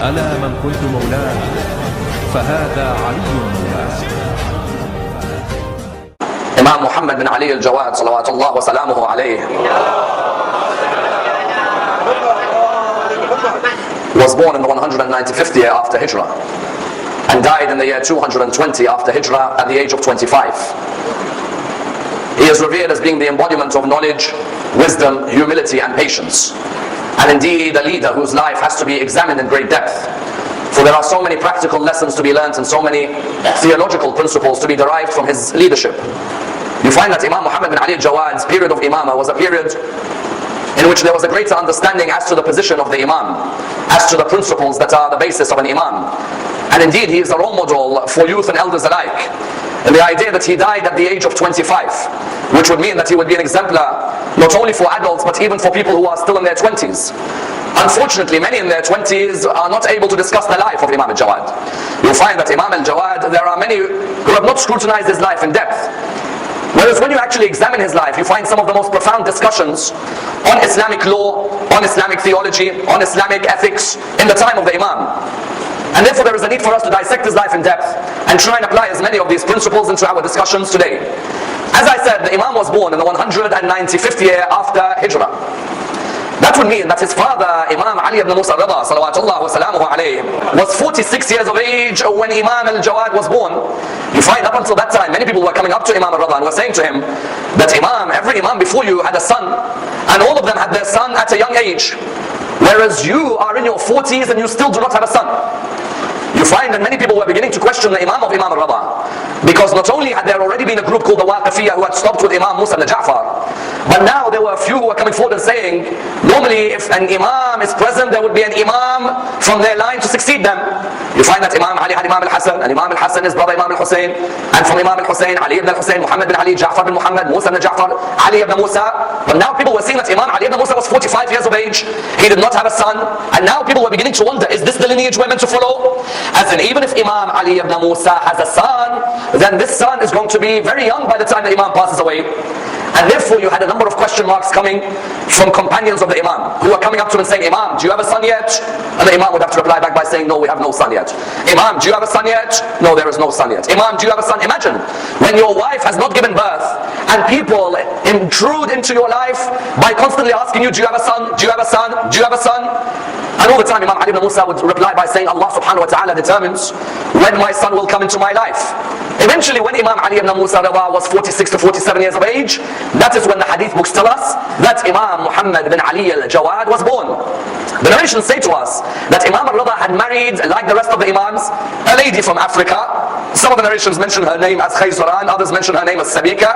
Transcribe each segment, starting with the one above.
ألا من كنت مولاه فهذا علي مولاه. Imam Muhammad bin Ali al-Jawad salawatullah wa salamuhu alayhi was born in the 195th year after Hijrah and died in the year 220 after Hijrah at the age of 25. He is revered as being the embodiment of knowledge, wisdom, humility and patience, and indeed a leader whose life has to be examined in great depth, for there are so many practical lessons to be learnt and so many theological principles to be derived from his leadership. You find that Imam Muhammad bin Ali al-Jawad's period of Imamah was a period in which there was a greater understanding as to the position of the Imam, as to the principles that are the basis of an Imam. And indeed he is a role model for youth and elders alike. And the idea that he died at the age of 25, which would mean that he would be an exemplar not only for adults but even for people who are still in their 20s. Unfortunately, many in their 20s are not able to discuss the life of Imam al-Jawad. You'll find that Imam al-Jawad, there are many who have not scrutinized his life in depth. Whereas when you actually examine his life, you find some of the most profound discussions on Islamic law, on Islamic theology, on Islamic ethics in the time of the Imam. And therefore there is a need for us to dissect his life in depth and try and apply as many of these principles into our discussions today. As I said, the Imam was born in the 195th year after Hijrah. That would mean that his father, Imam Ali ibn Musa Rida, salawatullah wa salamuhu alayhi, was 46 years of age when Imam al-Jawad was born. You find up until that time, many people were coming up to Imam al-Rida and were saying to him that Imam, every Imam before you had a son, and all of them had their son at a young age, whereas you are in your 40s and you still do not have a son. You find that many people were beginning to question the Imam of Imam al-Rida, because not only had there already been a group called the Biographie who had stopped with Imam Musa ibn Ja'far, but now there were a few who were coming forward and saying, normally if an Imam is present, there would be an Imam from their line to succeed them. You find that Imam Ali had Imam al-Hasan, and Imam al-Hasan is brother Imam al-Hussein, and from Imam al-Hussein, Ali ibn al-Hussein, Muhammad bin Ali, Ja'far bin Muhammad, Musa ibn Ja'far, Ali ibn Musa. But now people were seeing that Imam Ali ibn Musa was 45 years of age, he did not have a son, and now people were beginning to wonder, is this the lineage we're meant to follow? As in, even if Imam Ali ibn Musa has a son, then this son is going to be very young by the time the Imam passes away. And therefore you had a number of question marks coming from companions of the Imam who were coming up to him and saying, Imam, do you have a son yet? And the Imam would have to reply back by saying, no, we have no son yet. Imam, do you have a son yet? No, there is no son yet. Imam, do you have a son? Imagine when your wife has not given birth and people intrude into your life by constantly asking you, do you have a son? Do you have a son? Do you have a son? And all the time Imam Ali ibn Musa would reply by saying, Allah subhanahu wa ta'ala determines when my son will come into my life. Eventually when Imam Ali ibn Musa Rida was 46 to 47 years of age, that is when the hadith books tell us that Imam Muhammad bin Ali al-Jawad was born. The narrations say to us that Imam al-Rida had married, like the rest of the Imams, a lady from Africa. Some of the narrations mention her name as Khayzuran, others mention her name as Sabika.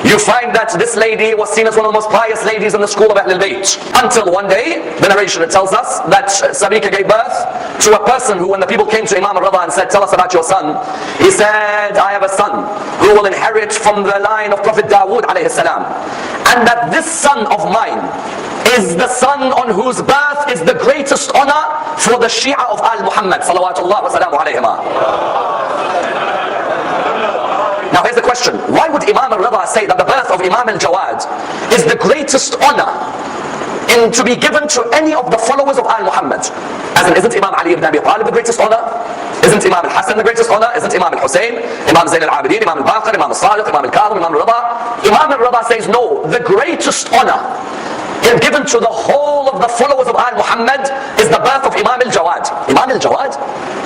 You find that this lady was seen as one of the most pious ladies in the school of Ahlul Bayt. Until one day, the narration it tells us that Sabika gave birth to a person who, when the people came to Imam al-Rida and said, tell us about your son, he said, I have a son who will inherit from the line of Prophet Dawood alayhi salam. And that this son of mine is the son on whose birth is the greatest honor for the Shia of Al-Muhammad salawatullah wa salamu alayhima. Now here's the question, why would Imam al-Rida say that the birth of Imam al-Jawad is the greatest honor to be given to any of the followers of Al-Muhammad? As in, isn't Imam Ali ibn Abi Talib the greatest honor? Isn't Imam al-Hasan the greatest honor? Isn't Imam al-Hussein, Imam Zayn al-Abidin, Imam al-Baqir, Imam al-Sadiq, Imam al-Kadhim, Imam al-Rida? Imam al-Rida says no, the greatest honor given to the whole of the followers of Al-Muhammad is the birth of Imam al-Jawad. Imam al-Jawad?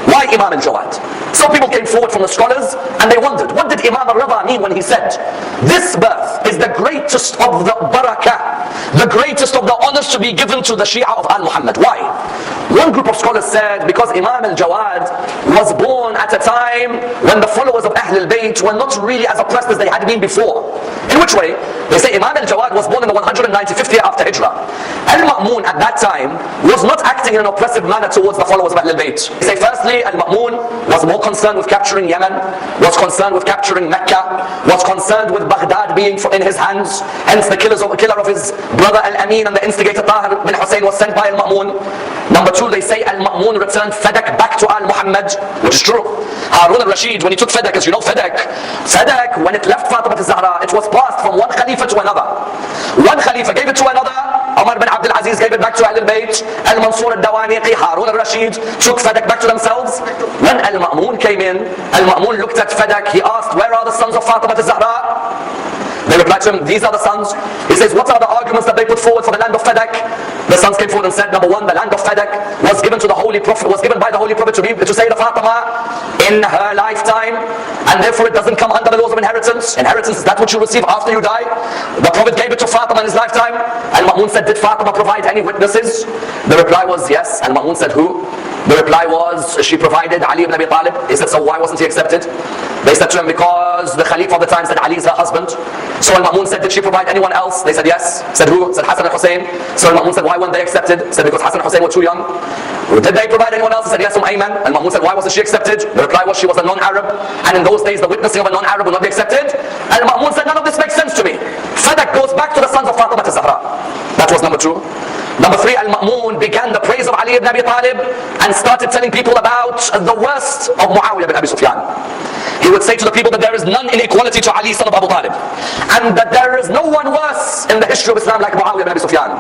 Why Imam al-Jawad? Some people came forward from the scholars and they wondered, what did Imam al-Rida mean when he said, this birth is the greatest of the barakah, the greatest of the honors to be given to the Shia of Al-Muhammad. Why? One group of scholars said, because Imam al-Jawad was born at a time when the followers of Ahlul Bayt were not really as oppressed as they had been before. In which way? They say Imam al-Jawad was born in the 195th year after Hijrah. Al-Ma'mun at that time was not acting in an oppressive manner towards the followers of Ahlul Bayt. They say firstly, Al-Ma'mun was more concerned with capturing Yemen, was concerned with capturing Mecca, was concerned with Baghdad being in his hands. Hence the killer of his brother Al-Amin and the instigator Tahir bin Hussein was sent by Al-Ma'mun. Number two, they say Al-Ma'mun returned Fadak back to Al-Muhammad, which is true. Harun al-Rashid, when he took Fadak, as you know, Fadak, when it left Fatima al-Zahra, it was part passed from one Khalifa to another. One Khalifa gave it to another. Umar bin Abdul Aziz gave it back to Ahlul Bayt. Al-Mansur al-Dawaniqi, Harun al-Rashid took Fadak back to themselves. When Al-Ma'mun came in, Al-Ma'mun looked at Fadak. He asked, where are the sons of Fatima al-Zahra? They replied to him, these are the sons. He says, what are the arguments that they put forward for the land of Fadak? The sons came forward and said, number one, the land of Fadak was given to the Holy Prophet, was given by the Holy Prophet to Sayyida Fatima in her lifetime, and therefore it doesn't come under the laws of inheritance. Inheritance is that which you receive after you die. The Prophet gave it to Fatima in his lifetime. And Ma'mun said, did Fatima provide any witnesses? The reply was yes. And Ma'mun said, who? The reply was, she provided Ali ibn Abi Talib. He said, so why wasn't he accepted? They said to him, because the Khalifa of the time said Ali is her husband. So Al-Ma'mun said, did she provide anyone else? They said yes. Said who? Said Hassan and Hussein. So Al-Ma'mun said, why weren't they accepted? Said because Hassan and Hussein were too young. Did they provide anyone else? He said yes, Ayman. Al-Ma'mun said, why wasn't she accepted? The reply was, she was a non-Arab, and in those days the witnessing of a non-Arab would not be accepted. And Al-Ma'mun said, none of this makes sense to me. Fadak goes back to the sons of Fatima al-Zahra. That was number two. Number three, Al-Ma'mun began the praise of Ali ibn Abi Talib and started telling people about the worst of Muawiyah ibn Abi Sufyan. He would say to the people that there is none in equality to Ali son of Abu Talib, and that there is no one worse in the history of Islam like Muawiyah ibn Abi Sufyan.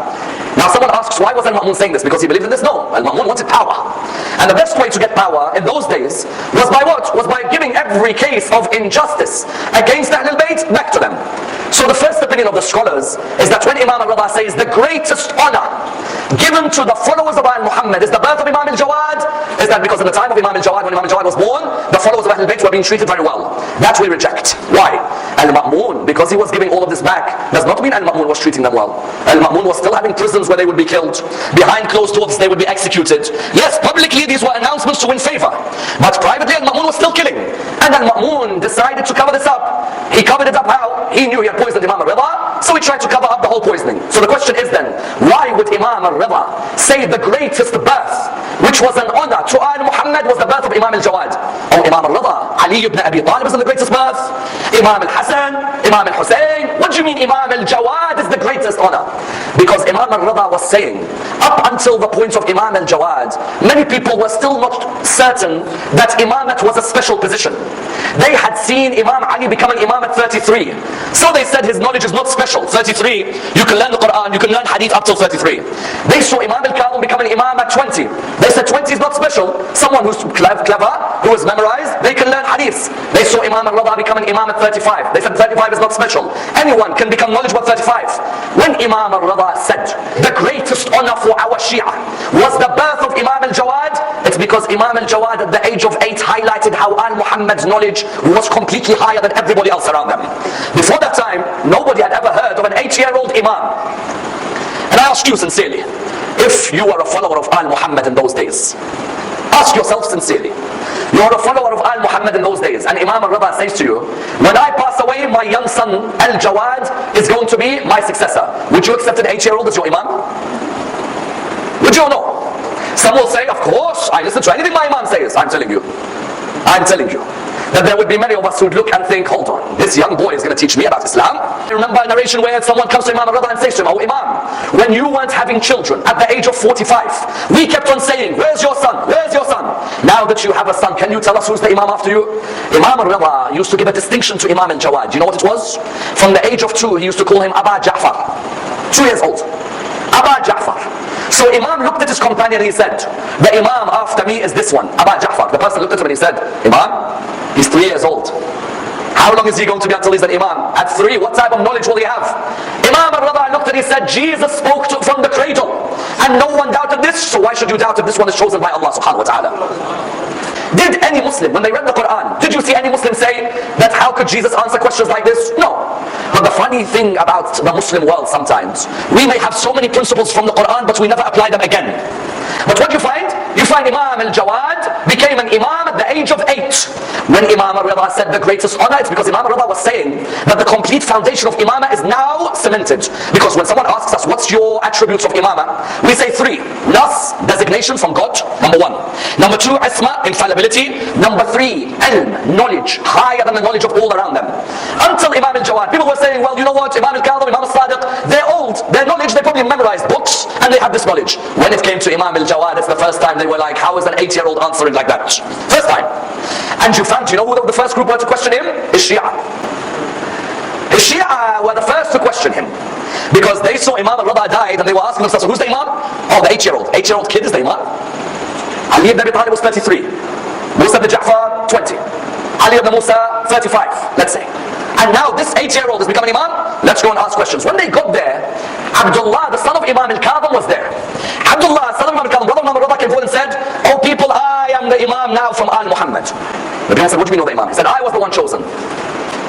Now someone asks, why was Al-Ma'mun saying this? Because he believed in this? No, Al-Ma'mun wanted power. And the best way to get power in those days was by what? Was by giving every case of injustice against Ahlul Bayt back to them. So the first opinion of the scholars is that when Imam al-Rida says the greatest honor given to the followers of Al-Muhammad is the birth of Imam al-Jawad, is that because in the time of Imam al-Jawad, when Imam al-Jawad was born, the followers of Ahlul Bayt were being treated very well. That we reject. Why? Al-Ma'mun, because he was giving all of this back, does not mean Al-Ma'mun was treating them well. Al-Ma'mun was still having prisons where they would be killed. Behind closed doors they would be executed. Yes, publicly these were announcements to win favor, but privately Al-Ma'mun was still killing. And Al-Ma'mun decided to cover this up. He covered it up how? He knew he had poisoned Imam al-Rida, so he tried to cover up the whole poisoning. So the question is then, why would Imam al-Rida say the greatest birth, which was an honor to Al-Muhammad, was the birth of Imam al-Jawad? Oh, Imam al-Rida, Ali ibn Abi Talib is the greatest birth. Imam al-Hasan, Imam al-Hussein. What do you mean Imam al-Jawad is the greatest honor? Because Imam al-Rida was saying, up until the point of Imam al-Jawad, many people were still not certain that Imamat was a special position. They had seen Imam Ali becoming Imam at 33. So they said his knowledge is not special. 33, you can learn the Quran, you can learn Hadith up till 33. They saw Imam al-Kadhim becoming Imam at 20. They said 20 is not special. Someone who's clever, who is memorized, they can learn Hadith. They saw Imam al-Rida becoming Imam at 35. They said 35 is not special. Anyone can become knowledgeable at 35. When Imam al-Rida said the greatest honor for our Shia was the birth of Imam al-Jawad, it's because Imam al-Jawad at the age of 8 highlighted how Al-Muhammad's knowledge was completely higher than everybody else around them. Before that time, nobody had ever heard of an 8-year-old Imam. And I ask you sincerely, if you were a follower of Al-Muhammad in those days, ask yourself sincerely, you are a follower of Al-Muhammad in those days, and Imam al-Rida says to you, when I pass away, my young son Al-Jawad is going to be my successor. Would you accept an 8-year-old as your Imam? Would you or no? Some will say, of course, I listen to anything my Imam says. I'm telling you that there would be many of us who would look and think, hold on, this young boy is going to teach me about Islam. I remember a narration where someone comes to Imam al-Rida and says to him, oh Imam, when you weren't having children at the age of 45, we kept on saying, where's your son? Where's your son? Now that you have a son, can you tell us who's the Imam after you? Imam al-Rida used to give a distinction to Imam al-Jawad. Do you know what it was? From the age of 2, he used to call him Aba Ja'far. 2 years old. Aba Ja'far. So Imam looked at his companion and he said, the Imam after me is this one, Aba Ja'far. The person looked at him and he said, Imam, he's 3 years old. How long is he going to be until he's an Imam? At 3, what type of knowledge will he have? Imam al-Rida looked and he said, Jesus spoke from the cradle, and no one doubted this, so why should you doubt if this one is chosen by Allah subhanahu wa ta'ala? Did any Muslim, when they read the Quran, did you see any Muslim say that how could Jesus answer questions like this? No. But the funny thing about the Muslim world sometimes, we may have so many principles from the Quran, but we never apply them again. But what you find? You find Imam al-Jawad became an Imam at the age of 8. When Imam al-Rida said the greatest honor, it's because Imam al-Rida was saying that the complete foundation of Imamah is now cemented. Because when someone asks us, what's your attributes of Imamah? We say 3. Nas, designation from God, number 1. Number 2, Isma, infallibility. Number 3, ilm, knowledge, higher than the knowledge of all around them. Until Imam al-Jawad, people were saying, well, you know what, Imam al-Kadhim, Imam al-Sadiq, they're old, their knowledge, they probably memorized books, and they have this knowledge. When it came to Imam al-Jawad, it's the first time they were like, how is an 8-year-old answering like that? First time. And you found, you know who the first group were to question him? Is Shia. His Shia were the first to question him, because they saw Imam al-Rida died and they were asking themselves, who's the Imam? Oh, the 8-year-old. 8-year-old kid is the Imam. Ali ibn Abi Talib was 33. Musa ibn Ja'far, 20. Ali ibn Musa, 35, let's say. And now this 8-year-old is becoming Imam. Let's go and ask questions. When they got there, Abdullah, the son of Imam al-Kadhim, was there. Abdullah, son of Imam al-Kadhim, brother of Imam al-Rida, came forward and said, oh people, I am the Imam now from Al-Muhammad. The people said, what do you mean you're the Imam? He said, I was the one chosen.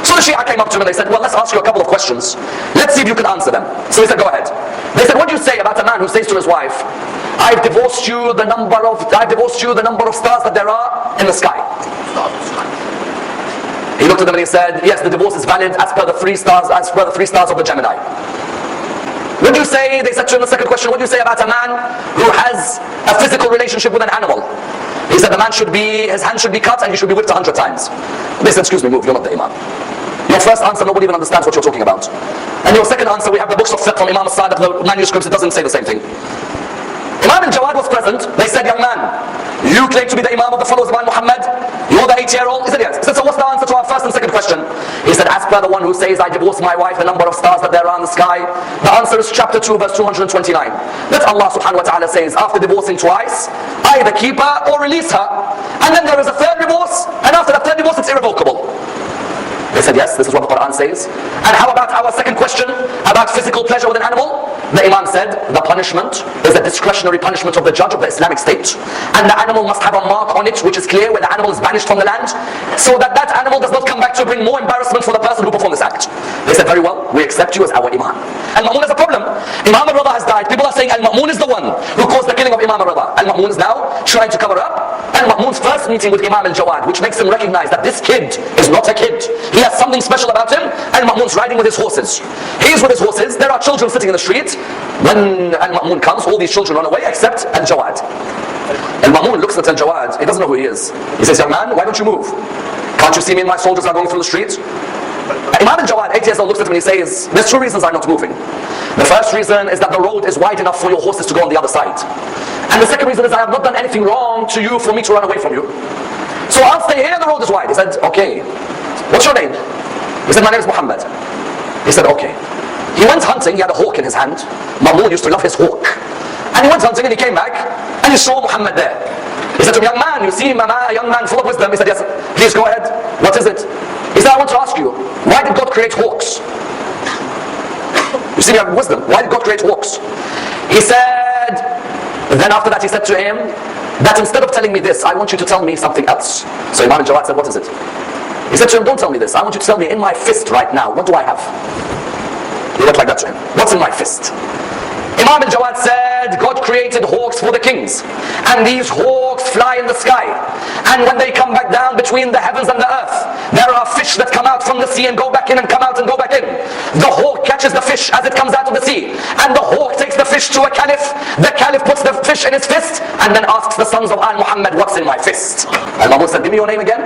So the Shia came up to him and they said, well, let's ask you a couple of questions. Let's see if you can answer them. So he said, go ahead. They said, what do you say about a man who says to his wife, I've divorced you the number of stars that there are in the sky? He looked at them and he said, yes, the divorce is valid as per the 3 stars of the Gemini. What do you say, they said to him the second question, what do you say about a man who has a physical relationship with an animal? He said his hand should be cut and he should be whipped 100 times. They said, excuse me, move, you're not the Imam. Your first answer, nobody even understands what you're talking about. And your second answer, we have the books of fiqh from Imam al-Sadiq, the manuscripts, it doesn't say the same thing. Imam al-Jawad was present. They said, young man, you claim to be the Imam of the followers of Muhammad. You're the 8-year-old. He said, yes. He said, so what's the answer to our first and second question? He said, as per the one who says, I divorced my wife, the number of stars that there are in the sky. The answer is chapter 2, verse 229. That Allah subhanahu wa ta'ala says, after divorcing twice, either keep her or release her. And then there is a third divorce, and after the third divorce, it's irrevocable. They said, yes, this is what the Quran says. And how about our second question about physical pleasure with an animal? The Imam said, the punishment is a discretionary punishment of the judge of the Islamic State. And the animal must have a mark on it, which is clear, where the animal is banished from the land, so that that animal does not come back to bring more embarrassment for the person who performed this act. They said, very well, we accept you as our Imam. Al-Ma'mun is a problem. Imam al-Rida has died. People are saying Al-Ma'mun is the one who caused the killing of Imam al-Rida. Al-Ma'mun is now trying to cover up. Al-Ma'mun's first meeting with Imam al-Jawad, which makes him recognize that this kid is not a kid. He has something special about him. Al-Ma'mun's riding with his horses. He's with his horses. There are children sitting in the street. When Al-Ma'mun comes, all these children run away except Al-Jawad. Al-Ma'mun looks at Al-Jawad. He doesn't know who he is. He says, young man, why don't you move? Can't you see me and my soldiers are going through the street? Imam al-Jawad, 8 years old, looks at him and he says, there's 2 reasons I'm not moving. The first reason is that the road is wide enough for your horses to go on the other side. And the second reason is I have not done anything wrong to you for me to run away from you. So I'll stay here, the road is wide. He said, okay. What's your name? He said, my name is Muhammad. He said, okay. He went hunting, he had a hawk in his hand. Ma'mun used to love his hawk. And he went hunting and he came back and he saw Muhammad there. He said to him, young man, you see a young man full of wisdom. He said, yes, please go ahead. What is it? He said, I want to ask you, why did God create hawks? You see, you have wisdom. Why did God create hawks? He said, then after that he said to him, that instead of telling me this, I want you to tell me something else. So Imam al-Jawad said, what is it? He said to him, don't tell me this. I want you to tell me in my fist right now, what do I have? He went like that to him. What's in my fist? Imam al-Jawad said, God created hawks for the kings. And these hawks fly in the sky. And when they come back down between the heavens and the earth, there are fish that come out from the sea and go back in and come out and go back in. The hawk catches the fish as it comes out of the sea. And the hawk takes the fish to a caliph. The caliph puts the fish in his fist and then asks the sons of Al-Muhammad, what's in my fist? Al-Ma'mun said, give me your name again.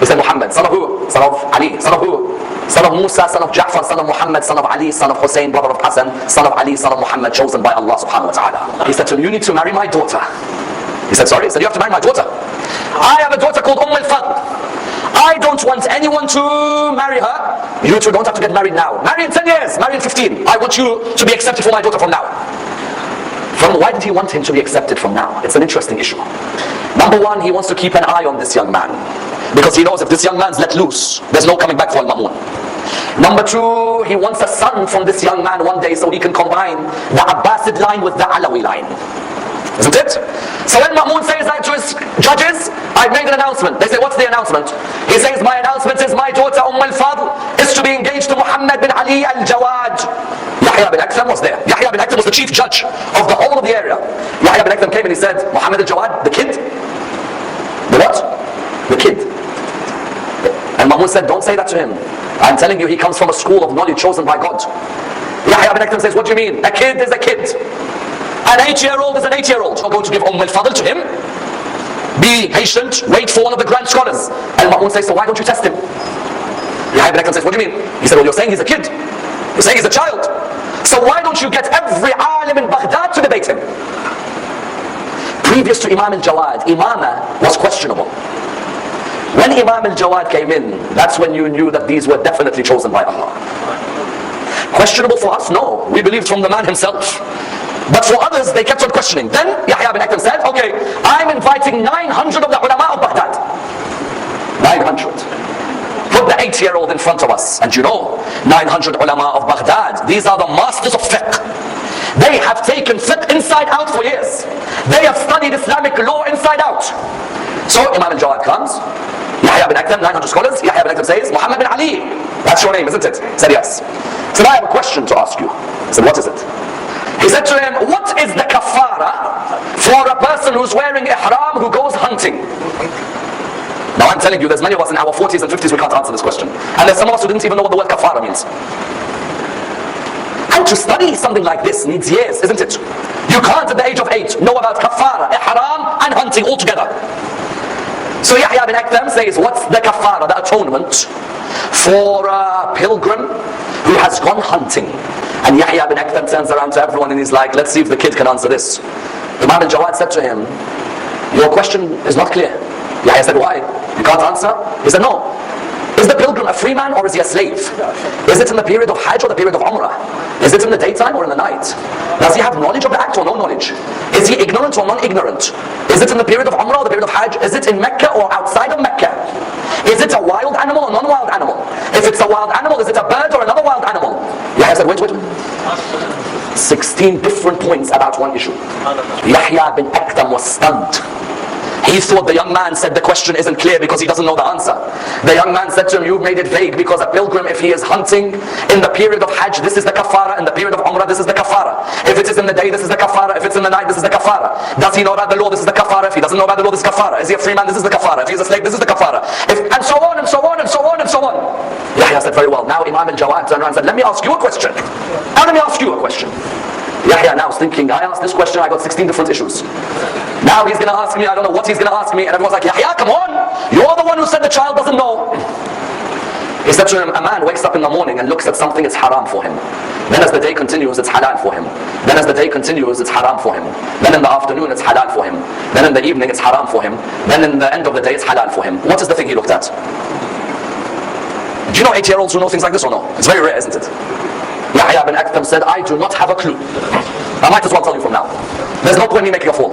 He said, Muhammad, son of who? Son of Ali. Son of who? Son of Musa, son of Ja'far, son of Muhammad, son of Ali, son of Hussein, brother of Hassan, son of Ali, son of Muhammad, chosen by Allah subhanahu wa ta'ala. He said to him, you need to marry my daughter. He said, sorry? He said, you have to marry my daughter. I have a daughter called al-Fadl. I don't want anyone to marry her. You two don't have to get married now. Marry in 10 years, marry in 15. I want you to be accepted for my daughter from now. Why did he want him to be accepted from now? It's an interesting issue. Number one, he wants to keep an eye on this young man, because he knows if this young man's let loose, there's no coming back for Al-Ma'mun. Number two, he wants a son from this young man one day so he can combine the Abbasid line with the Alawi line. Isn't it? So when Ma'mun says that to his judges, I've made an announcement. They say, what's the announcement? He says, my announcement is my daughter al-Fadl is to be engaged to Muhammad bin Ali al-Jawad. Yahya bin Aktham was there. Yahya bin Aktham was the chief judge of the whole of the area. Yahya bin Aktham came and he said, Muhammad al-Jawad, the kid? The what? The kid. And Ma'mun said, don't say that to him. I'm telling you, he comes from a school of knowledge chosen by God. Yahya bin Aktham says, what do you mean? A kid is a kid. An 8-year-old is an 8-year-old. You're going to give al-Fadl to him. Be patient, wait for one of the grand scholars. And Ma'mun says, so why don't you test him? Yahya bin Aktham says, what do you mean? He said, well, you're saying he's a kid. You're saying he's a child. So why don't you get every alim in Baghdad to debate him? Previous to Imam al-Jawad, Imama was questionable. When Imam al-Jawad came in, that's when you knew that these were definitely chosen by Allah. Questionable for us? No. We believed from the man himself. But for others, they kept on questioning. Then Yahya bin Aktham said, okay, I'm inviting 900 of the ulama of Baghdad. 900. Put the 8-year-old in front of us. And you know, 900 ulama of Baghdad, these are the masters of fiqh. They have taken fiqh inside out for years. They have studied Islamic law inside out. So Imam al-Jawad comes. Yahya bin Aktham, 900 scholars. Yahya bin Aktham says, Muhammad bin Ali. That's your name, isn't it? He said, yes. He said, I have a question to ask you. He said, what is it? He said to him, what is the kafara for a person who's wearing ihram who goes hunting? Now I'm telling you, there's many of us in our 40s and 50s we can't answer this question. And there's some of us who didn't even know what the word kafara means. And to study something like this needs years, isn't it? You can't at the age of 8 know about kafara, ihram and hunting all together. So Yahya bin Aktham says, what's the kafara, the atonement for a pilgrim who has gone hunting? And Yahya bin Aktham turns around to everyone and he's like, let's see if the kid can answer this. Imam al-Jawad said to him, your question is not clear. Yahya said, why? You can't answer? He said, no. Is the pilgrim a free man or is he a slave? Is it in the period of Hajj or the period of Umrah? Is it in the daytime or in the night? Does he have knowledge of the act or no knowledge? Is he ignorant or non-ignorant? Is it in the period of Umrah or the period of Hajj? Is it in Mecca or outside of Mecca? Is it a wild animal or non-wild animal? If it's a wild animal, is it a bird or another wild animal? Yahya said, wait. 16 different points about one issue. Yahya bin Aktham was stunned. He thought the young man said the question isn't clear because he doesn't know the answer. The young man said to him, you've made it vague because a pilgrim, if he is hunting in the period of Hajj, this is the kafara. In the period of Umrah, this is the kafara. If it is in the day, this is the kafara. If it's in the night, this is the kafara. Does he know about the law? This is the kafara. If he doesn't know about the law, this is kafara. Is he a free man? This is the kafara. If he's a slave, this is the kafara. And so on and so on and so on and so on. Yahya said, very well. Now Imam al-Jawad turned around and said, let me ask you a question. Now let me ask you a question. Yahya now is thinking, I asked this question, I got 16 different issues. Now he's going to ask me, I don't know what he's going to ask me. And everyone's like, Yahya, come on. You're the one who said the child doesn't know. He said to him, a man wakes up in the morning and looks at something, it's haram for him. Then as the day continues, it's halal for him. Then as the day continues, it's haram for him. Then in the afternoon, it's halal for him. Then in the evening, it's haram for him. Then in the end of the day, it's halal for him. What is the thing he looked at? Do you know 8-year-olds who know things like this or no? It's very rare, isn't it? Yahya bin Aktham said, I do not have a clue. I might as well tell you from now. There's no point in me making a fool.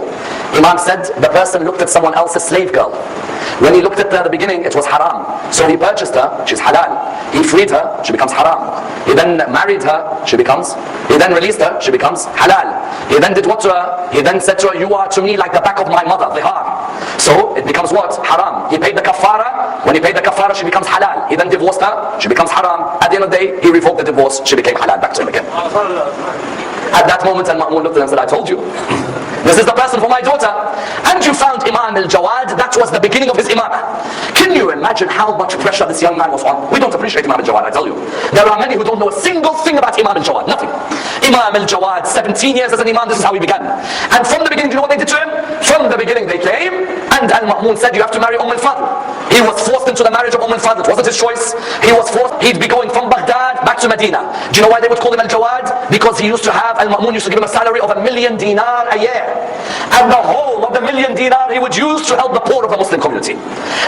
Imam said, the person looked at someone else's slave girl. When he looked at her at the beginning, it was haram. So he purchased her, she's halal. He freed her, she becomes haram. He then married her, she becomes. He then released her, she becomes halal. He then did what to her? He then said to her, you are to me like the back of my mother, Dhihar. So it becomes what? Haram. He paid the kafara. When he paid the kafara, she becomes halal. He then divorced her, she becomes haram. At the end of the day, he revoked the divorce, she became halal back to him again. At that moment, Al-Ma'mun looked at him and said, I told you. This is the person for my daughter. And you found Imam al-Jawad, that was the beginning of his imamah. Can you imagine how much pressure this young man was on? We don't appreciate Imam al-Jawad, I tell you. There are many who don't know a single thing about Imam al-Jawad, nothing. Imam al-Jawad, 17 years as an imam, this is how he began. And from the beginning, do you know what they did to him? From the beginning they came, and Al-Ma'mun said, you have to marry Al-Fadl. He was forced into the marriage of Al-Fadl. It wasn't his choice. He was forced. He'd be going from Baghdad back to Medina. Do you know why they would call him Al-Jawad? Because he used to have, Al-Ma'mun used to give him a salary of $1 million dinar a year. And the whole of the $1 million dinar he would use to help the poor of the Muslim community.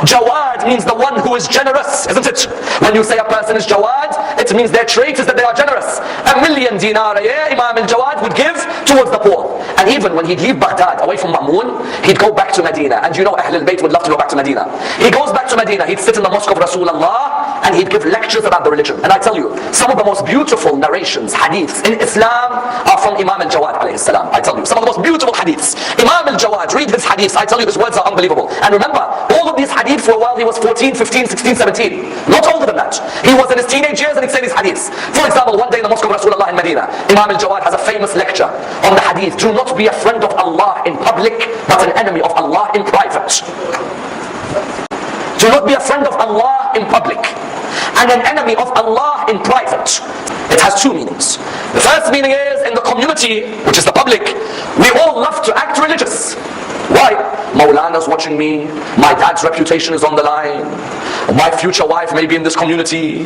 Jawad means the one who is generous, isn't it? When you say a person is Jawad, it means their trait is that they are generous. $1 million dinar a year, Imam al-Jawad would give towards the poor. And even when he'd leave Baghdad away from Ma'mun, he'd go back to Medina. And you know Ahl al-Bayt would love to go back to Medina. He goes back to Medina, he'd sit in the mosque of Rasulullah and he'd give lectures about the religion. And I tell you, some of the most beautiful narrations, hadiths in Islam are from Imam al-Jawad alayhi salam. I tell you, some of the most beautiful hadiths. Imam al-Jawad, read his hadiths, I tell you his words are unbelievable. And remember, all of these hadiths for a while he was 14, 15, 16, 17. Not older than that. He was in his teenage years and he'd say these hadiths. For example, one day in the mosque of Rasulullah in Medina, Imam al-Jawad has a famous lecture on the hadith, do not be a friend of Allah in public, but an enemy of Allah in private. Do not be a friend of Allah in public and an enemy of Allah in private. It has two meanings. The first meaning is, in the community, which is the public, we all love to act religious. Why? Maulana's watching me, my dad's reputation is on the line, my future wife may be in this community,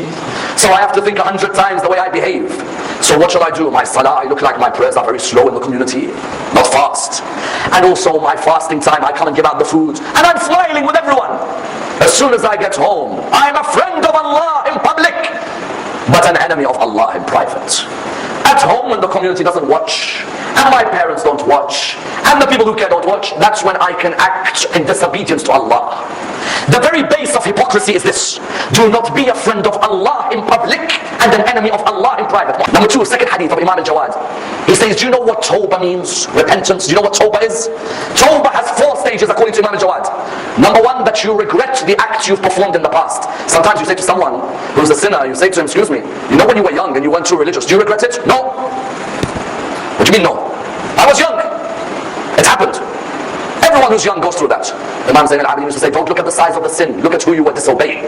so I have to think 100 times the way I behave. So what shall I do? My salah, I look like my prayers are very slow in the community, not fast. And also my fasting time, I come and give out the food, and I'm smiling with everyone. As soon as I get home, I'm a friend of Allah in public, but an enemy of Allah in private. At home, when the community doesn't watch, and my parents don't watch, and the people who care don't watch, that's when I can act in disobedience to Allah. The very base of hypocrisy is this: do not be a friend of Allah in public and an enemy of Allah in private. Number two, second hadith of Imam al-Jawad. He says, do you know what tawbah means? Repentance. Do you know what tawbah is? Tawbah has 4 stages according to Imam al-Jawad. Number 1, that you regret the acts you've performed in the past. Sometimes you say to someone who's a sinner, you say to him, excuse me, you know when you were young and you weren't too religious, do you regret it? No. What do you mean no? I was young. It happened. Everyone who's young goes through that. Imam Zayn al-Abidin used to say, don't look at the size of the sin, look at who you were disobeying.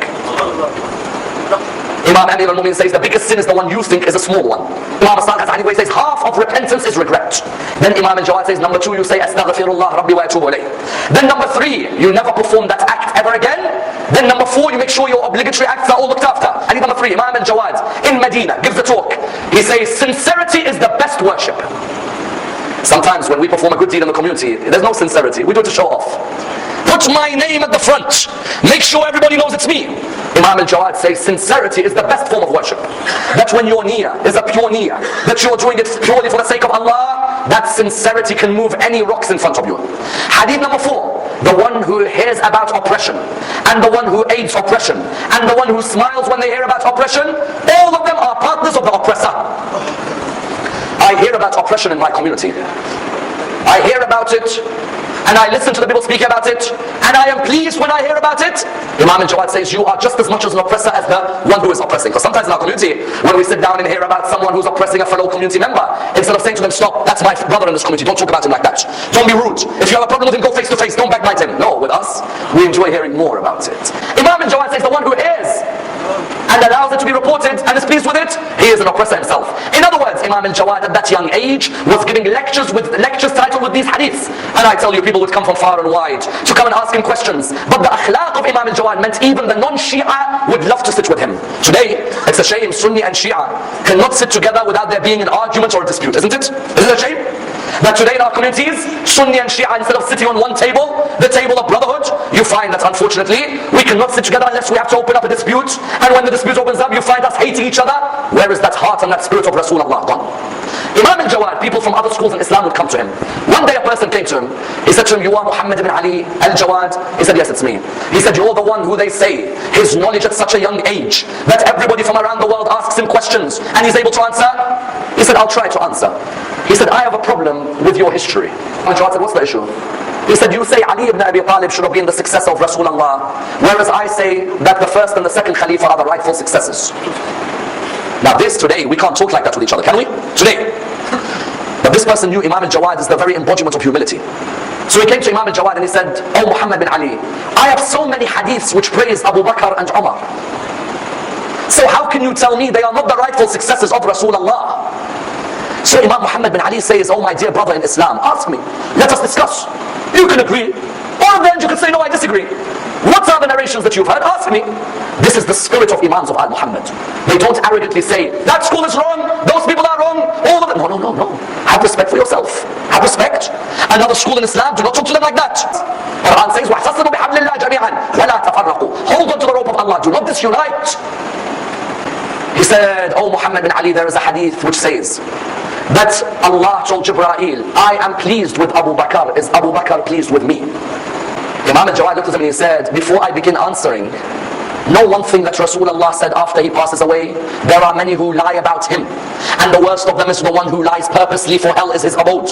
Imam Amir al-Mu'min says, the biggest sin is the one you think is a small one. Imam Asad has anyway says, half of repentance is regret. Then Imam al-Jawad says, number 2, you say, astaghfirullah rabbi wa atubu ilayh. Then number 3, you never perform that act ever again. Then number 4, you make sure your obligatory acts are all looked after. And number 3, Imam al-Jawad in Medina gives a talk. He says, sincerity is the best worship. Sometimes when we perform a good deed in the community, there's no sincerity. We do it to show off. Put my name at the front. Make sure everybody knows it's me. Imam al-Jawad says sincerity is the best form of worship. That when your niyyah is a pure niyyah, that you're doing it purely for the sake of Allah, that sincerity can move any rocks in front of you. Hadith number 4, the one who hears about oppression, and the one who aids oppression, and the one who smiles when they hear about oppression, all of them are partners of the oppressor. I hear about oppression in my community. I hear about it, and I listen to the people speak about it, and I am pleased when I hear about it. Imam al-Jawad says, you are just as much as an oppressor as the one who is oppressing. Because sometimes in our community, when we sit down and hear about someone who's oppressing a fellow community member, instead of saying to them, stop, that's my brother in this community, don't talk about him like that. Don't be rude. If you have a problem with him, go face to face, don't backbite him. No, with us, we enjoy hearing more about it. Imam al-Jawad says, the one who hears and allows it to be reported and is pleased with it, he is an oppressor himself. In other words, Imam al-Jawad at that young age was giving lectures titled with these hadiths. And I tell you, people would come from far and wide to come and ask him questions. But the akhlaq of Imam al-Jawad meant even the non-Shia would love to sit with him. Today, it's a shame Sunni and Shia cannot sit together without there being an argument or a dispute, isn't it? Isn't it a shame? That today in our communities, Sunni and Shia, instead of sitting on one table, the table of brotherhood, you find that unfortunately, we cannot sit together unless we have to open up a dispute. And when the dispute opens up, you find us hating each other. Where is that heart and that spirit of Rasulullah gone? Imam al-Jawad, people from other schools in Islam would come to him. One day a person came to him. He said to him, you are Muhammad ibn Ali al-Jawad? He said, yes, it's me. He said, you're the one who they say, his knowledge at such a young age, that everybody from around the world asks him questions, and he's able to answer? He said, I'll try to answer. He said, I have a problem with your history. Al-Jawad said, what's the issue? He said, you say Ali ibn Abi Talib should have been the successor of Rasulullah, whereas I say that the first and the second Khalifa are the rightful successors. Now this today, we can't talk like that with each other, can we? Today. But this person knew Imam al-Jawad is the very embodiment of humility. So he came to Imam al-Jawad and he said, oh Muhammad bin Ali, I have so many hadiths which praise Abu Bakr and Umar. So how can you tell me they are not the rightful successors of Rasulullah? So Imam Muhammad bin Ali says, oh my dear brother in Islam, ask me, let us discuss. You can agree, or then you can say, no, I disagree. What are the narrations that you've heard? Ask me. This is the spirit of Imams of Al-Muhammad. They don't arrogantly say, that school is wrong, those people are wrong, all of them. No, no, no, no. Have respect for yourself. Have respect. Another school in Islam, do not talk to them like that. Quran says, وَاحْتَصِمُوا بِحَبْلِ اللَّهِ جَمِيعًا وَلَا تَفَرَّقُوا. Hold on to the rope of Allah, do not disunite. He said, oh Muhammad bin Ali, there is a hadith which says that Allah told Jibreel, I am pleased with Abu Bakr. Is Abu Bakr pleased with me? Imam al-Jawad looked at him and he said, before I begin answering, know one thing that Rasulullah said after he passes away, there are many who lie about him, and the worst of them is the one who lies purposely, for hell is his abode.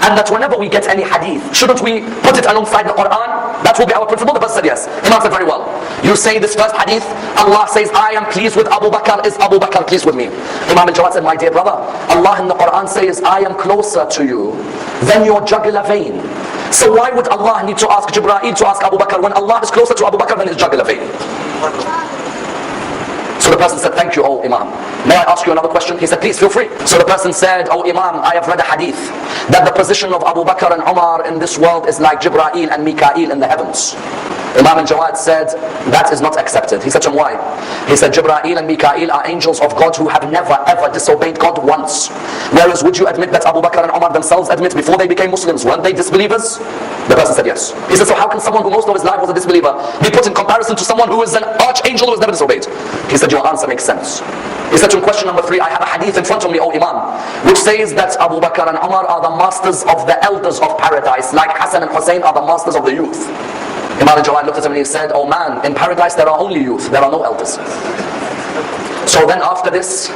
And that whenever we get any hadith, shouldn't we put it alongside the Quran? That will be our principle. The person said yes. Imam said very well. You say this first hadith, Allah says, I am pleased with Abu Bakr. Is Abu Bakr pleased with me? Imam al-Jawad said, my dear brother, Allah in the Quran says, I am closer to you than your jugular vein. So why would Allah need to ask Jibreel to ask Abu Bakr when Allah is closer to Abu Bakr than his jugular vein? So the the person said, thank you, O Imam. May I ask you another question? He said, please, feel free. So the person said, O Imam, I have read a hadith that the position of Abu Bakr and Umar in this world is like Jibreel and Mikael in the heavens. Imam al-Jawad said, that is not accepted. He said to him, why? He said, Jibreel and Mikael are angels of God who have never ever disobeyed God once. Whereas, would you admit that Abu Bakr and Umar themselves admit before they became Muslims, weren't they disbelievers? The person said yes. He said, so how can someone who most of his life was a disbeliever be put in comparison to someone who is an archangel who has never disobeyed? He said, your answer makes sense. He said to him, question number 3, I have a hadith in front of me, O Imam, which says that Abu Bakr and Umar are the masters of the elders of paradise, like Hassan and Hussein are the masters of the youth. Imam al-Jawad looked at him and he said, oh man, in paradise there are only youth, there are no elders. So then after this,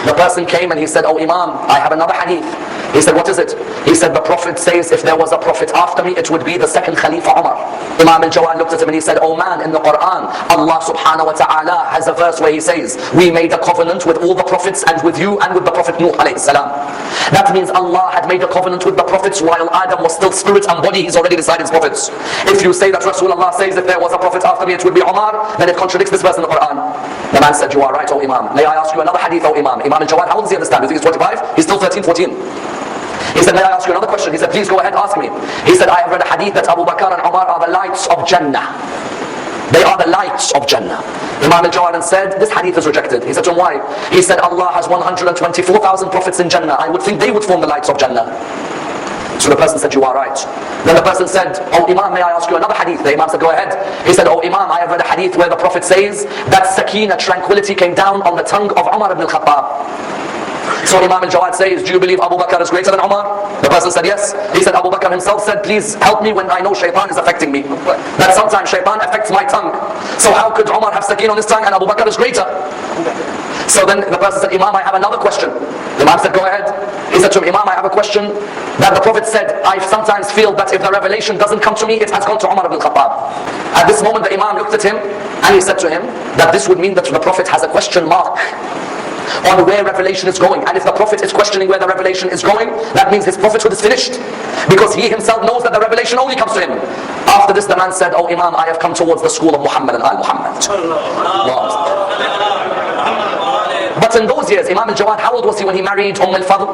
the person came and he said, oh Imam, I have another hadith. He said, what is it? He said, the Prophet says if there was a Prophet after me, it would be the second Khalifa Umar. Imam al-Jawad looked at him and he said, oh man, in the Quran, Allah subhanahu wa ta'ala has a verse where he says, we made a covenant with all the Prophets and with you and with the Prophet Nuh alayhi salam. That means Allah had made a covenant with the Prophets while Adam was still spirit and body, he's already decided his Prophets. If you say that Rasulullah says if there was a Prophet after me, it would be Umar, then it contradicts this verse in the Quran. The man said, you are right, O Imam. May I ask you another hadith, O Imam? Imam al-Jawad, how old does he understand? Do you think he's 25? He's still 13, 14. He said, may I ask you another question? He said, please go ahead, ask me. He said, I have read a hadith that Abu Bakr and Umar are the lights of Jannah. They are the lights of Jannah. Imam al-Jawad said, this hadith is rejected. He said to him, why? He said, Allah has 124,000 prophets in Jannah. I would think they would form the lights of Jannah. So the person said, you are right. Then the person said, oh Imam, may I ask you another hadith? The Imam said, go ahead. He said, oh Imam, I have read a hadith where the Prophet says that sakina, tranquility, came down on the tongue of Umar ibn al-Khattab. So Imam al-Jawad says, do you believe Abu Bakr is greater than Umar? The person said yes. He said, Abu Bakr himself said, please help me when I know shaitan is affecting me. That sometimes shaitan affects my tongue. So how could Umar have sakina on his tongue and Abu Bakr is greater? So then the person said, Imam, I have another question. The Imam said, go ahead. He said to him, Imam, I have a question that the Prophet said, I sometimes feel that if the revelation doesn't come to me, it has gone to Umar ibn al-Khattab. At this moment, the Imam looked at him and he said to him that this would mean that the Prophet has a question mark on where revelation is going. And if the Prophet is questioning where the revelation is going, that means his prophethood is finished. Because he himself knows that the revelation only comes to him. After this, the man said, oh Imam, I have come towards the school of Muhammad and al-Muhammad. But in those years, Imam al-Jawad, how old was he when he married al-Fadl?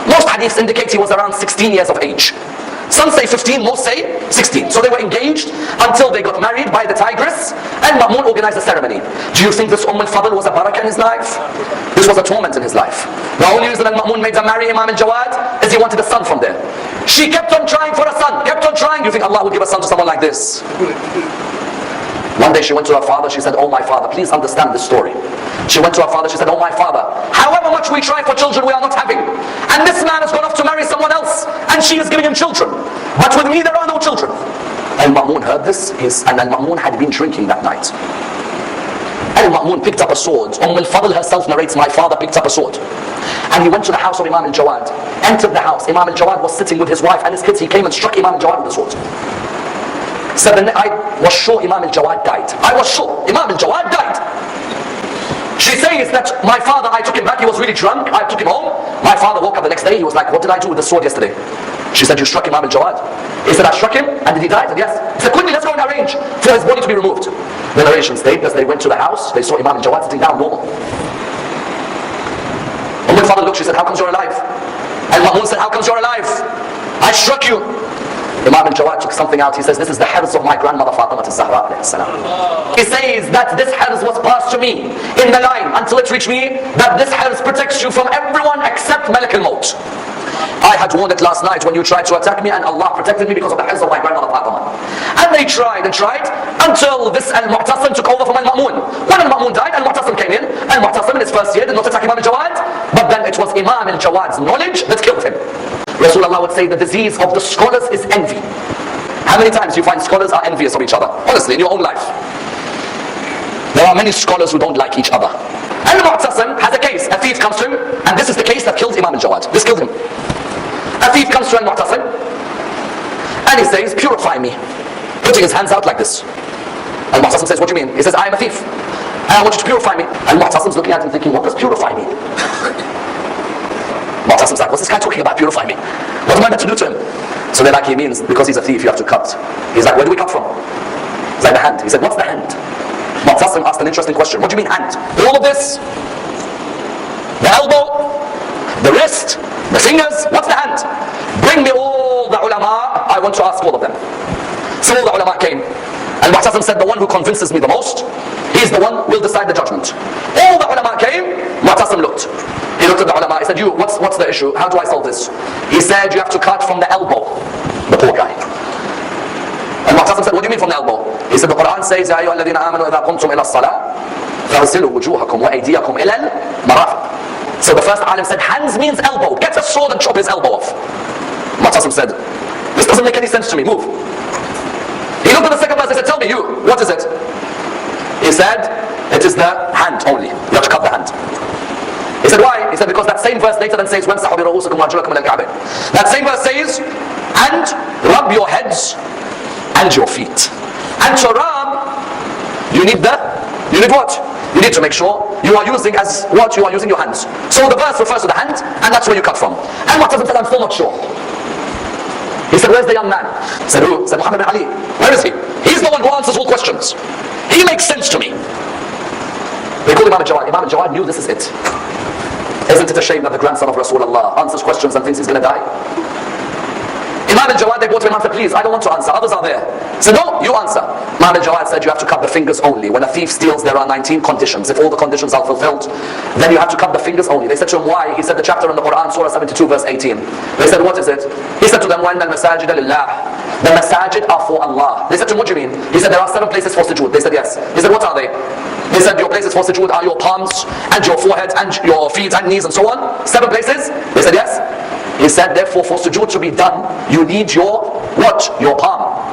Most hadiths indicate he was around 16 years of age. Some say 15, most say 16. So they were engaged until they got married by the tigress, and Ma'mun organized a ceremony. Do you think this al-Fadl was a barakah in his life? This was a torment in his life. The only reason that Ma'mun made her marry Imam al-Jawad is he wanted a son from there. She kept on trying for a son, kept on trying. Do you think Allah would give a son to someone like this? One day she went to her father, she said, oh my father, please understand this story. She went to her father, she said, oh my father, however much we try for children, we are not having. And this man has gone off to marry someone else, and she is giving him children. But with me there are no children. And Ma'mun heard this, and Ma'mun had been drinking that night. And Ma'mun picked up a sword. al-Fadl herself narrates, my father picked up a sword. And he went to the house of Imam al-Jawad, entered the house. Imam al-Jawad was sitting with his wife and his kids. He came and struck Imam al-Jawad with the sword. So then I was sure Imam al-Jawad died. I was sure Imam al-Jawad died. She says that my father, I took him back, he was really drunk, I took him home. My father woke up the next day, he was like, what did I do with the sword yesterday? She said, you struck Imam al-Jawad. He said, I struck him, and did he die? I said, yes. He said, quickly, let's go and arrange for his body to be removed. The narration states, as they went to the house, they saw Imam al-Jawad sitting down normal. When my father looked, she said, how comes you're alive? And Ma'mun said, how comes you're alive? I struck you. Imam al-Jawad took something out. He says, this is the hairs of my grandmother Fatima al-Zahra. He says that this hairs was passed to me in the line until it reached me that this hairs protects you from everyone except Malik al-Maut. I had warned it last night when you tried to attack me, and Allah protected me because of the hairs of my grandmother Fatima. And they tried and tried until this al-Mu'tasim took over from al-Ma'mun. When al-Ma'mun died, al-Mu'tasim came in. Al-Mu'tasim in his first year did not attack Imam al-Jawad, but then it was Imam al-Jawad's knowledge that killed him. Rasulullah would say the disease of the scholars is envy. How many times do you find scholars are envious of each other? Honestly, in your own life. There are many scholars who don't like each other. Al-Mu'tasim has a case. A thief comes to him, and this is the case that killed Imam al-Jawad. This killed him. A thief comes to Al-Mu'tasim, and he says, purify me. Putting his hands out like this. Al-Mu'tasim says, what do you mean? He says, I am a thief, and I want you to purify me. Al-Mu'tasim's looking at him thinking, what does purify mean? Mu'tasim's like, what's this guy talking about, purify me? What am I meant to do to him? So they're like, he means, because he's a thief, you have to cut. He's like, where do we cut from? It's like the hand. He said, what's the hand? Mu'tasim asked an interesting question. What do you mean hand? All of this? The elbow? The wrist? The fingers? What's the hand? Bring me all the ulama. I want to ask all of them. So all the ulama came. And Mu'tasim said, the one who convinces me the most, he's the one who will decide the judgment. All the ulama came. Mu'tasim looked. He looked at the ulama. He said, what's the issue? How do I solve this? He said, you have to cut from the elbow. The poor guy. And Mu'tasim said, what do you mean from the elbow? He said, the Quran says, يَا أَيُّهَا الَّذِينَ آمَنُوا إِذَا قُمْتُمْ إِلَى الصَّلَاةِ فَاغْسِلُوا وُجُوهَكُمْ وَأَيْدِيَكُمْ إِلَى الْمَرَافِقِ. So the first alim said, hands means elbow. Get a sword and chop his elbow off. Mu'tasim said, this doesn't make any sense to me. Move. He looked at the second verse. He said, tell me, you, what is it? He said, it is the hand only. You have to cut the hand. He said, why? He said, because that same verse later then says, وَامْسَحُوا بِرُءُوسِكُمْ وَأَرْجُلَكُمْ إِلَى الْكَعْبَيْنِ. That same verse says, and rub your heads and your feet. And to rub, you need what? You need to make sure you are using as what? You are using your hands. So the verse refers to the hand, and that's where you cut from. And Mu'tasim said, I'm still not sure. He said, where's the young man? He said, who? He said, Muhammad bin Ali. Where is he? He's the one who answers all questions. He makes sense to me. They called Imam Jawad. Imam Jawad knew this is it. Isn't it a shame that the grandson of Rasulullah answers questions and thinks he's going to die? Imam Jawad, they brought him and said, please, I don't want to answer. Others are there. He said, no, you answer. Imam Jawad said, you have to cut the fingers only. When a thief steals, there are 19 conditions. If all the conditions are fulfilled, then you have to cut the fingers only. They said to him, why? He said, the chapter in the Quran, Surah 72, verse 18. They said, what is it? He said to them, وَإِنَّ الْمَسَاجِدَ لِلَّهِ. The masajid are for Allah. They said to him, what do you mean? He said, there are 7 places for sujood. They said, yes. He said, what are they? He said, your places for sujood are your palms, and your forehead, and your feet, and knees, and so on. 7 places? They said, yes. He said, therefore, for sujood to be done, you need your what? Your palm.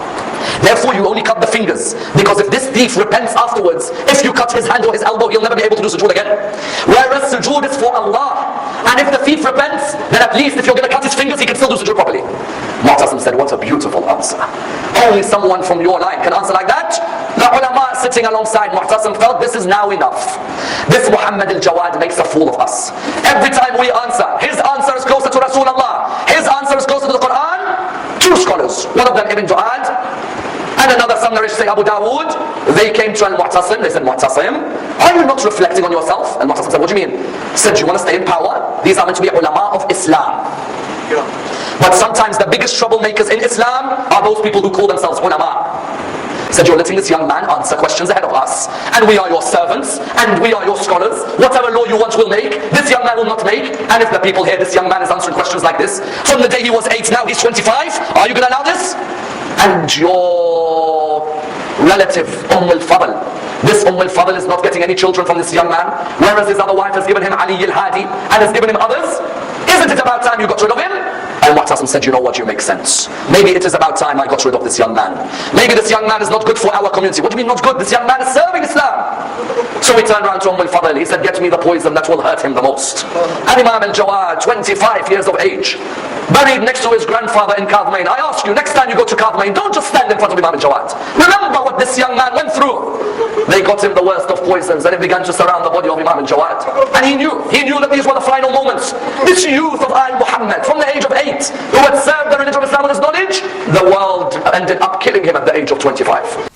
Therefore, you only cut the fingers. Because if this thief repents afterwards, if you cut his hand or his elbow, he'll never be able to do sujood again. Whereas sujood is for Allah. And if the thief repents, then at least if you're going to cut his fingers, he can still do sujood properly. Mu'tasim said, what a beautiful answer. Only someone from your line can answer like that. The ulama sitting alongside Mu'tasim felt this is now enough. This Muhammad al-Jawad makes a fool of us. Every time we answer, his answer is closer to Rasulullah. His answer is closer to the Quran. 2 scholars, one of them Ibn Jawad, and another, some narrators say Abu Dawood. They came to Al-Mu'tasim. They said, Mu'tasim, are you not reflecting on yourself? And Mu'tasim said, what do you mean? He said, do you want to stay in power? These are meant to be ulama of Islam. But sometimes the biggest troublemakers in Islam are those people who call themselves ulama. He said, you're letting this young man answer questions ahead of us, and we are your servants, and we are your scholars. Whatever law you want will make, this young man will not make. And if the people hear this young man is answering questions like this, from the day he was 8, now he's 25, are you going to allow this? And your relative, al-Fadl, this al-Fadl is not getting any children from this young man, whereas his other wife has given him Ali al-Hadi, and has given him others. Isn't it about time you got rid of him? And Mu'tasim said, you know what, you make sense. Maybe it is about time I got rid of this young man. Maybe this young man is not good for our community. What do you mean not good? This young man is serving Islam. So he turned around to al-Fadl. He said, get me the poison that will hurt him the most. And Imam al-Jawad, 25 years of age, buried next to his grandfather in Kadmain. I ask you, next time you go to Kadmain, don't just stand in front of Imam al-Jawad. Remember what this young man went through. They got him the worst of poisons, and it began to surround the body of Imam al-Jawad. And he knew that these were the final moments. This youth of Al-Muhammad, from the age of 8, who had served the religion of Islam with his knowledge, the world ended up killing him at the age of 25.